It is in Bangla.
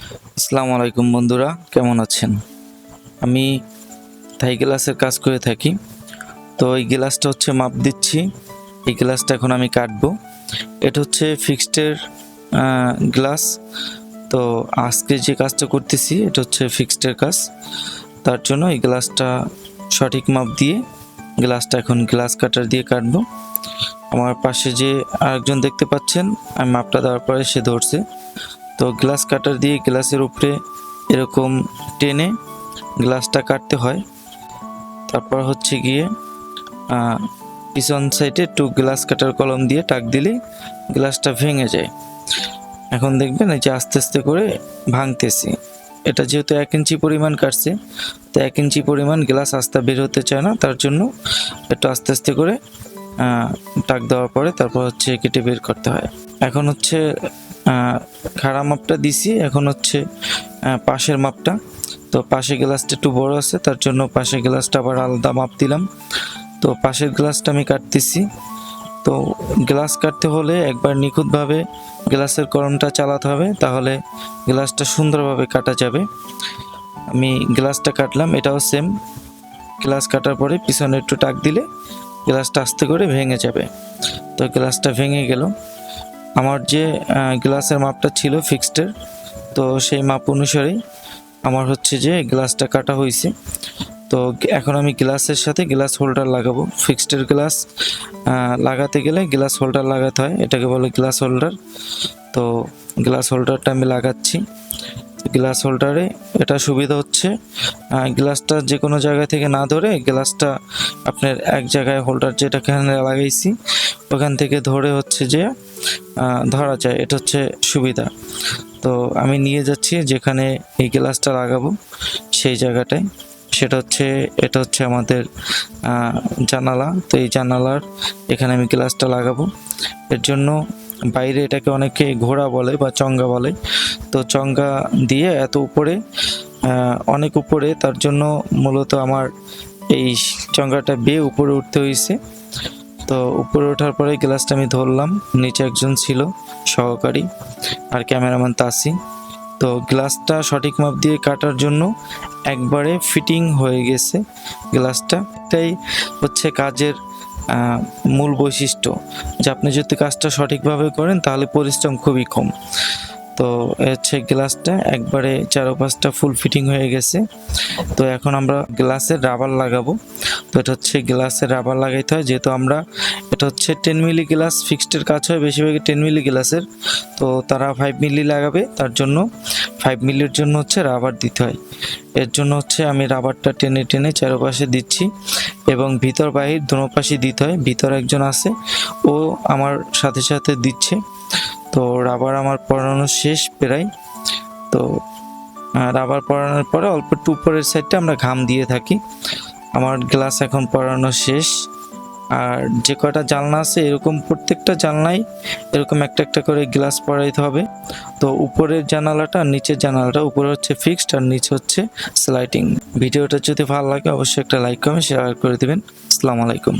আসসালামু আলাইকুম বন্ধুরা, কেমন আছেন? আমি থাই গ্লাসের কাজ করে থাকি। তো এই গ্লাসটা হচ্ছে মাপ দিচ্ছি। এই গ্লাসটা এখন আমি কাটবো। এটা হচ্ছে ফিক্সডের গ্লাস। তো আজকে যে কাজটা করতেছি এটা হচ্ছে ফিক্সডের কাজ। তার জন্য এই গ্লাসটা সঠিক মাপ দিয়ে গ্লাসটা এখন গ্লাস কাটার দিয়ে কাটবো। আমার পাশে যে আরেকজন দেখতে পাচ্ছেন, আমি মাপটা দেওয়ার পরে সে ধরছে। তো গ্লাস কাটার দিয়ে গ্লাসের উপরে এরকম টেনে গ্লাসটা কাটতে হয়। তারপর হচ্ছে গিয়ে পিছন সাইডে একটু গ্লাস কাটার কলম দিয়ে টাক দিলে গ্লাসটা ভেঙে যায়। এখন দেখবেন এই যে আস্তে আস্তে করে ভাঙতেছি। এটা যেহেতু 1 ইঞ্চি পরিমাণ কাটছে, তো 1 ইঞ্চি পরিমাণ গ্লাস আস্তে বের হতে চায় না, তার জন্য একটু আস্তে আস্তে করে টাক দেওয়ার পরে তারপর হচ্ছে কেটে বের করতে হয়। এখন হচ্ছে খাড়া মাপটা দিছি, এখন হচ্ছে পাশের মাপটা। তো পাশের গ্লাসটা একটু বড় আছে, তার জন্য পাশের গ্লাসটা আবার আলাদা মাপ দিলাম। তো পাশের গ্লাসটা আমি কাটতেছি। তো গ্লাস কাটতে হলে একবার নিখুঁতভাবে গ্লাসের কলমটা চালাতে হবে, তাহলে গ্লাসটা সুন্দরভাবে কাটা যাবে। আমি গ্লাসটা কাটলাম, এটাও সেম। গ্লাস কাটার পরে পিছনে একটু টাক দিলে গ্লাসটা আস্তে করে ভেঙে যাবে। তো গ্লাসটা ভেঙে গেল। আমার যে গ্লাসের মাপটা ছিল ফিক্সডের, তো সেই মাপ অনুসারেই আমার হচ্ছে যে গ্লাসটা কাটা হয়েছে। তো এখন আমি গ্লাসের সাথে গ্লাস হোল্ডার লাগাবো। ফিক্সডের গ্লাস লাগাতে গেলে গ্লাস হোল্ডার লাগাতে হয়, এটাকে বলে গ্লাস হোল্ডার। তো গ্লাস হোল্ডারটা আমি লাগাচ্ছি। গ্লাস হোল্ডারে এটা সুবিধা হচ্ছে গ্লাসটা যে কোনো জায়গা থেকে না ধরে গ্লাসটা আপনার এক জায়গায় হোল্ডার যেটাখানে লাগাইছি ওখান থেকে ধরে হচ্ছে যে ধরা যায়, এটা হচ্ছে সুবিধা। তো আমি নিয়ে যাচ্ছি যেখানে এই গ্লাসটা লাগাবো সেই জায়গাটায়। এটা হচ্ছে আমাদের জানালা। তো এই জানালার এখানে আমি গ্লাসটা লাগাবো। এর জন্য বাইরে এটাকে অনেকে ঘোড়া বলে বা চঙ্গা বলে। তো চঙ্গা দিয়ে এত উপরে, অনেক উপরে, তার জন্য মূলত আমার এই চঙ্গাটা বেয়ে উপরে উঠতে হয়েছে। তো উপরে ওঠার পরে গ্লাসটা আমি ধরলাম, নিচে একজন ছিল সহকারী আর ক্যামেরাম্যান তাসি। তো গ্লাসটা সঠিক মাপ দিয়ে কাটার জন্য একবারে ফিটিং হয়ে গেছে গ্লাসটা। এটাই হচ্ছে কাজের মূল বৈশিষ্ট্য, যে আপনি যদি কাজটা সঠিকভাবে করেন তাহলে পরিশ্রম খুবই কম। তো হচ্ছে গ্লাসটা একবারে 4-5টা ফুল ফিটিং হয়ে গেছে। তো এখন আমরা গ্লাসের রাবার লাগাবো। তো এটা হচ্ছে গ্লাসের রাবার লাগাইতে হয়, যেহেতু এটা হচ্ছে 10 মিলি গ্লাস। ফিক্সডের কাজ হয় বেশিরভাগই 10 মিলি গ্লাসের। তো তারা 5 মিলি লাগাবে, তার জন্য 5 মিলির জন্য হচ্ছে রাবার দিতে হয়। এর জন্য হচ্ছে আমি রাবারটা টেনে টেনে চারপাশে দিচ্ছি এবং ভিতর বাহির দোনো পাশে দিতে হয়। ভিতর একজন আছে, ও আমার সাথে সাথে দিচ্ছে। তো রাবার আমার পরানো শেষ প্রায়। তো রাবার পরানোর পরে অল্প একটু উপরের সাইডটা আমরা ঘাম দিয়ে থাকি। আমার গ্লাস এখন পরানো শেষ। আর যে কয়টা জানলা আছে এরকম প্রত্যেকটা জানলায় এরকম একটা একটা করে গ্লাস পরাইতে হবে। তো উপরের জানালাটা নিচের জানালাটা, উপরে হচ্ছে ফিক্সড আর নিচে হচ্ছে স্লাইডিং। ভিডিওটা যদি ভালো লাগে অবশ্যই একটা লাইক কমেন্ট শেয়ার করে দিবেন। আসসালামু আলাইকুম।